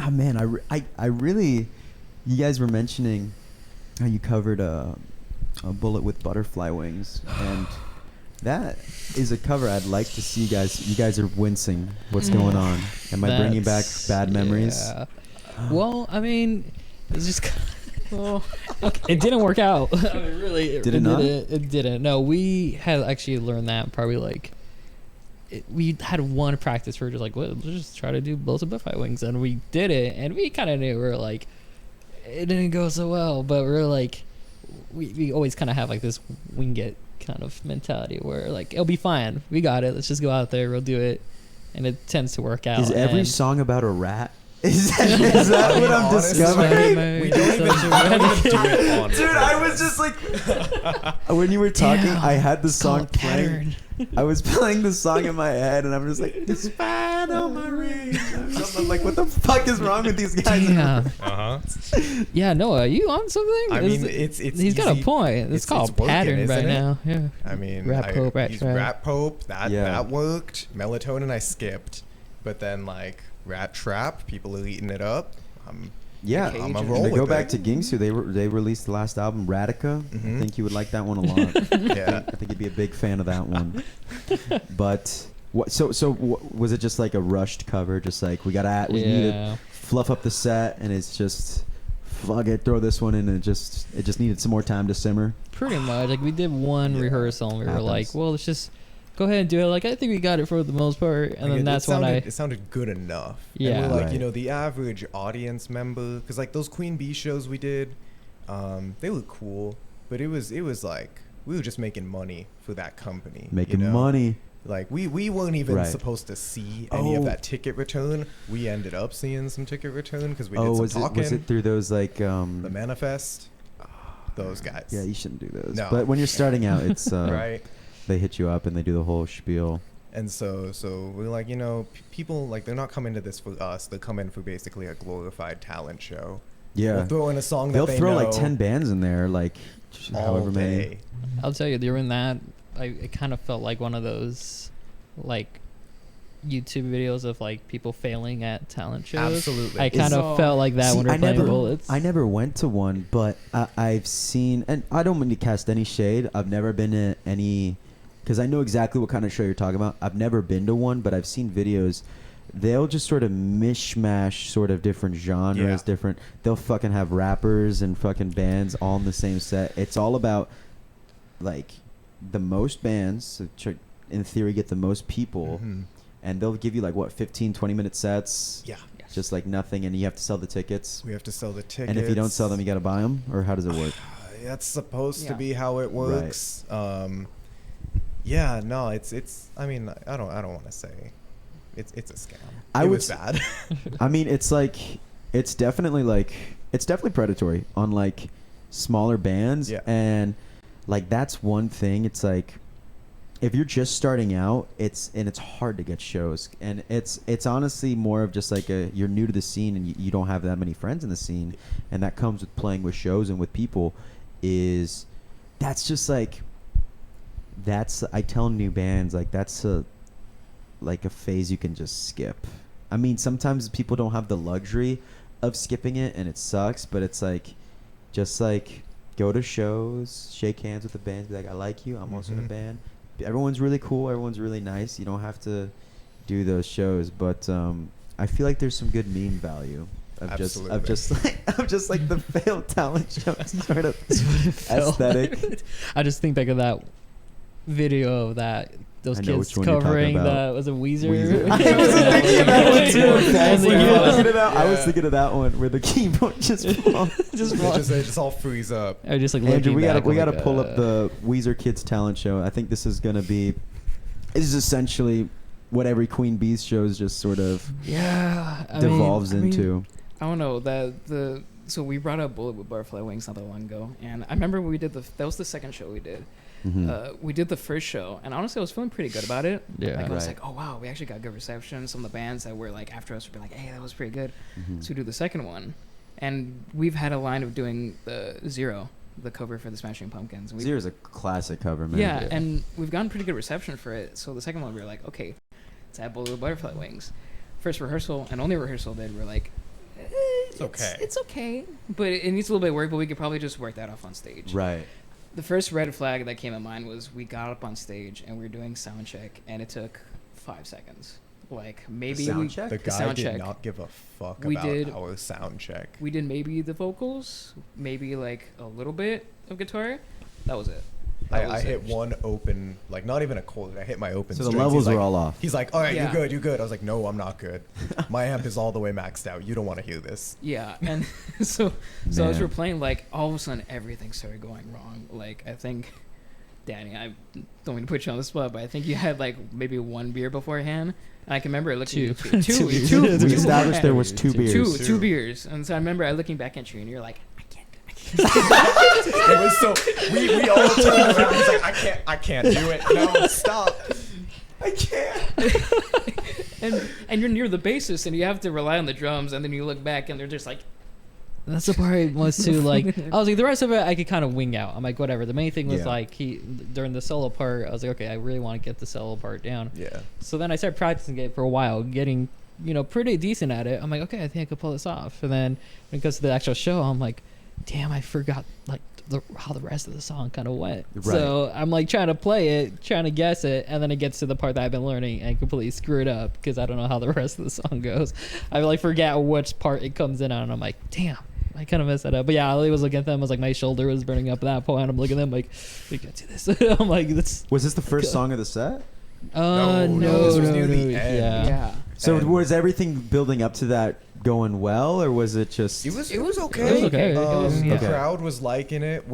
Oh man, I really, you guys were mentioning how you covered a bullet with butterfly wings, and that is a cover I'd like to see. You guys are wincing. What's going on? Am I bringing back bad memories? Yeah. Well, I mean, it's just. Well, it didn't work out. I mean, really, Did it not? It didn't. No, we had actually learned that probably like. We had one practice where just like, well, let's just try to do bullets with butterfly wings, and we did it, and we kind of knew we were like, it didn't go so well, but we're like, we always kind of have like this wing it kind of mentality where like it'll be fine, we got it, let's just go out there, we'll do it, and it tends to work out. Is every song about a rat? Is that what I'm discovering? We don't even do it on Dude, I was just like, when you were talking, I had the song playing. I was playing the song in my head, and I'm just like, despite all my rage. I'm like, what the fuck is wrong with these guys? Yeah. Yeah, Noah, are you on something? I mean, it's he's got a point. It's called working, pattern right now. Yeah. I mean, Rap Pope, Rap Pope, that worked. Melatonin, I skipped, but then like Rat Trap, people are eating it up. I'm a roll They with go back it. to Gingsu. They released the last album, Radica. I think you would like that one a lot. Yeah. I think you'd be a big fan of that one. But was it just like a rushed cover? Just like we need to fluff up the set, and it's just fuck it, throw this one in, and it just needed some more time to simmer. Pretty much. Like we did one rehearsal, and we were like, well, let's just go ahead and do it. Like I think we got it for the most part, and then that's when it sounded good enough. Yeah. And we're like, Right. the average audience member, because like those Queen Bee shows we did, they were cool, but it was like we were just making money for that company. Making money. Like we weren't even Right. supposed to see any of that ticket return. We ended up seeing some ticket return because we did some was talking. was it through those like The Manifest? Those guys. Yeah, you shouldn't do those. No. But when you're starting out, it's Right. They hit you up and they do the whole spiel. And so we're like, people, like, they're not coming to this for us. They're coming for basically a glorified talent show. Yeah. We'll throw in a song They'll that they throw know like 10 bands in there, like all however many. day. I'll tell you, during that, it kind of felt like one of those, like, YouTube videos of like people failing at talent shows. Absolutely. I kind of felt like that when we were playing Bullets. I never went to one, but I've seen, and I don't mean to cast any shade. I've never been to any, because I know exactly what kind of show you're talking about. I've never been to one, but I've seen videos. They'll just sort of mishmash sort of different genres, different. They'll fucking have rappers and fucking bands all in the same set. It's all about like the most bands, so in theory, get the most people. Mm-hmm. And they'll give you like what 15, 20-minute sets. Yeah. Just like nothing, and you have to sell the tickets. We have to sell the tickets. And if you don't sell them, you got to buy them, or how does it work? That's supposed to be how it works. Right. Yeah, no, it's. I mean, I don't want to say, it's a scam. It was bad. I mean, it's definitely predatory on like smaller bands, and like that's one thing. It's like if you're just starting out, it's hard to get shows, and it's honestly more of just like you're new to the scene and you don't have that many friends in the scene, and that comes with playing with shows and with people. I tell new bands like that's a phase you can just skip. I mean, sometimes people don't have the luxury of skipping it, and it sucks, but it's like just like go to shows, shake hands with the band, be like, I like you, I'm also in a band. Everyone's really cool, everyone's really nice. You don't have to do those shows, but I feel like there's some good meme value of just like the failed talent show sort of aesthetic. I just think back of that video of those kids covering was a Weezer. I was thinking of that one too. I was thinking of that one where the keyboard just they just all freeze up. I just like Andrew, we gotta pull up the Weezer Kids talent show. I think this is essentially what every Queen Bee's shows just sort of devolves into. I don't know so we brought up Bullet with Butterfly Wings not that long ago, and I remember we did that was the second show we did. Mm-hmm. We did the first show, and honestly, I was feeling pretty good about it. Yeah, I was like, oh wow, we actually got good reception. Some of the bands that were like after us would be like, hey, that was pretty good. Mm-hmm. So we do the second one, and we've had a line of doing the Zero, the cover for the Smashing Pumpkins. Zero's a classic cover, man. Yeah, and we've gotten pretty good reception for it. So the second one, we were like, okay, let's add Bullet with Butterfly Wings. First rehearsal and only rehearsal we were like, It's okay. It's okay, but it needs a little bit of work. But we could probably just work that off on stage. Right. The first red flag that came to mind was we got up on stage and we were doing sound check, and it took 5 seconds. Like maybe sound check? The the guy sound did check. not give a fuck We about did- our sound check. We did maybe the vocals, maybe like a little bit of guitar. That was it. That I was hit it. one open, like not even a chord. I hit my open. So the strings. levels He's like, were all off. He's like, all right, Yeah. you're good. I was like, no, I'm not good. My amp is all the way maxed out. You don't want to hear this. Yeah, and so as Man. we're playing, like all of a sudden everything started going wrong. Like I think, Danny, I don't mean to put you on the spot, but I think you had like maybe 1 beer beforehand. And I can remember looking Two. at you. Two. Two We beforehand. established there was 2 beers. Two beers, and so I remember looking back at you, and you're like, I can't. It was so we all turned around. He's like, I can't do it. No, stop. I can't. And you're near the bassist, and you have to rely on the drums, and then you look back, and they're just like, That's the part was too like I was like the rest of it I could kind of wing out. I'm like whatever. The main thing was Yeah. like during the solo part I was like okay I really want to get the solo part down. Yeah. So then I started practicing it for a while, getting pretty decent at it. I'm like okay I think I could pull this off. And then when it goes to the actual show I'm like damn I forgot like how the rest of the song kind of went. Right. So I'm like trying to play it, trying to guess it, and then it gets to the part that I've been learning and completely screw it up because I don't know how the rest of the song goes. I like forget which part it comes in on and I'm like damn. I kind of messed that up. But yeah, I was looking at them. I was like, my shoulder was burning up at that point. I'm looking at them like, we can do this. I'm like, that's. Was this the first song of the set? No, this was near the end. Yeah. yeah. So And- was everything building up to that going well, or was it just? It was It was okay. The Okay. crowd was liking it.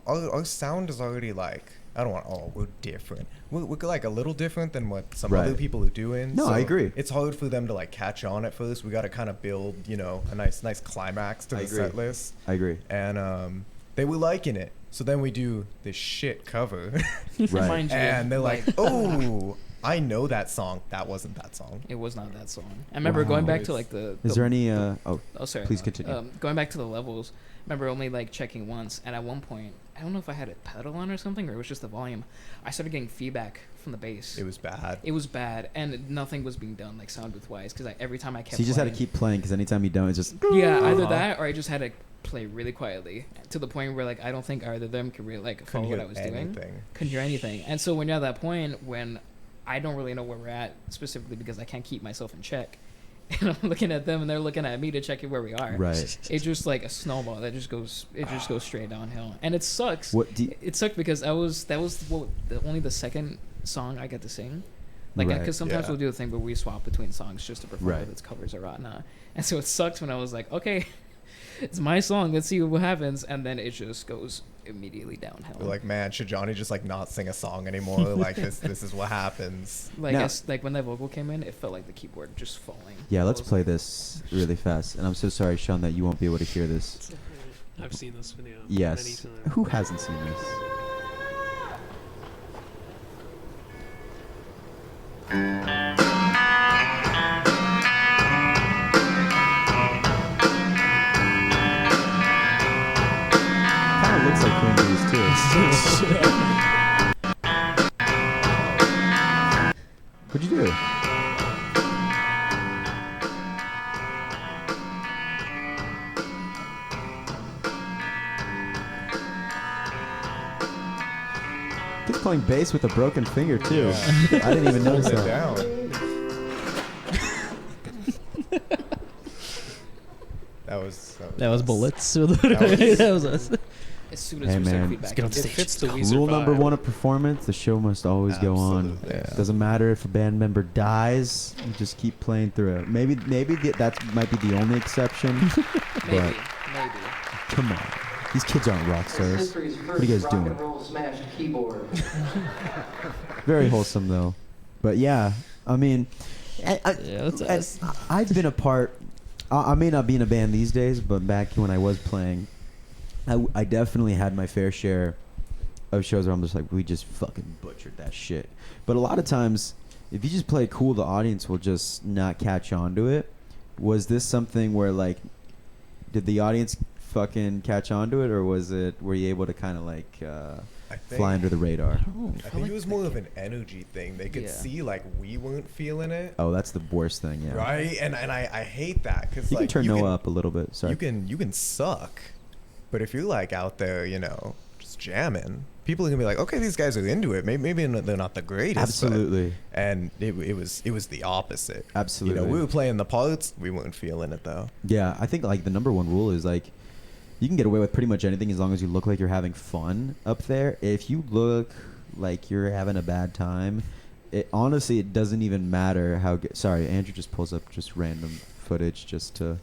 Our sound is already like, I don't want, we're different. We're like a little different than what some Right. other people are doing. No, I agree. It's hard for them to like catch on at first. We got to kind of build, a nice climax to I the agree. set list. I agree. And they were liking it. So then we do this shit cover. Right. Mind you, And they're like, oh, I know that song. That wasn't that song. it was not that song. I remember Wow. going back to like the. Is there any? Oh, Oh, sorry. please continue. Going back to the levels, I remember only like checking once, and at one point, I don't know if I had a pedal on or something, or it was just the volume. I started getting feedback from the bass. It was bad. It was bad, and nothing was being done like sound booth wise, because every time I kept. so you just had to playing- keep playing because anytime you don't, it's just. Yeah, either Uh-huh. that, or I just had to play really quietly to the point where like I don't think either of them could really like follow Couldn't what I hear was doing. anything. Couldn't hear anything. And so when you're at that point when I don't really know where we're at specifically because I can't keep myself in check, and I'm looking at them and they're looking at me to check where we are. Right. It's just like a snowball that just goes. It just goes straight downhill, and it sucks. What do you, It sucked because that was only the second song I got to sing. Like, Right, because sometimes yeah. we'll do a thing where we swap between songs just to perform Right. with its covers or whatnot. And so it sucked when I was like, okay, it's my song. Let's see what happens. And then it just goes immediately downhill. We're like, man, should Johnny just like not sing a song anymore? Like this is what happens. Like, Now- like when that vocal came in, it felt like the keyboard just falling. yeah, let's I was play like, this really fast. And I'm so sorry, Sean, that you won't be able to hear this. I've seen this video Yes. many times. Who hasn't seen this? Kind of looks like Queen Bees too. What'd you do? He's playing bass with a broken finger too. Yeah. I didn't even Hold notice it that. down. That was us. bullets. was- that was us. As soon as Hey, we start man. feedback, get on it stage. Fits the Weezer Rule number vibe. one of performance: the show must always go on. Absolutely, yeah. Doesn't matter if a band member dies; you just keep playing through it. Maybe that might be the only exception. maybe, but maybe. come on, these kids aren't rock stars. What are you guys doing? Smashed keyboard. Very wholesome though. But yeah, I mean, that's us. I've been a part. I may not be in a band these days, but back when I was playing, I definitely had my fair share of shows where I'm just like, we just fucking butchered that shit. But a lot of times, if you just play cool, the audience will just not catch on to it. Was this something where like, did the audience fucking catch on to it, or were you able to kind of like fly under the radar. I think it was more of an energy thing. They could see like we weren't feeling it. Oh, that's the worst thing. Yeah. Right, and I hate that because You like can turn Noah up a little bit. Sorry. you can suck, but if you're like out there, just jamming, people are gonna be like, okay, these guys are into it. Maybe they're not the greatest. Absolutely. And it was the opposite. Absolutely. We were playing the parts. We weren't feeling it though. Yeah, I think like the number one rule is like you can get away with pretty much anything as long as you look like you're having fun up there. If you look like you're having a bad time, honestly it doesn't even matter how good. Sorry, Andrew just pulls up just random footage just to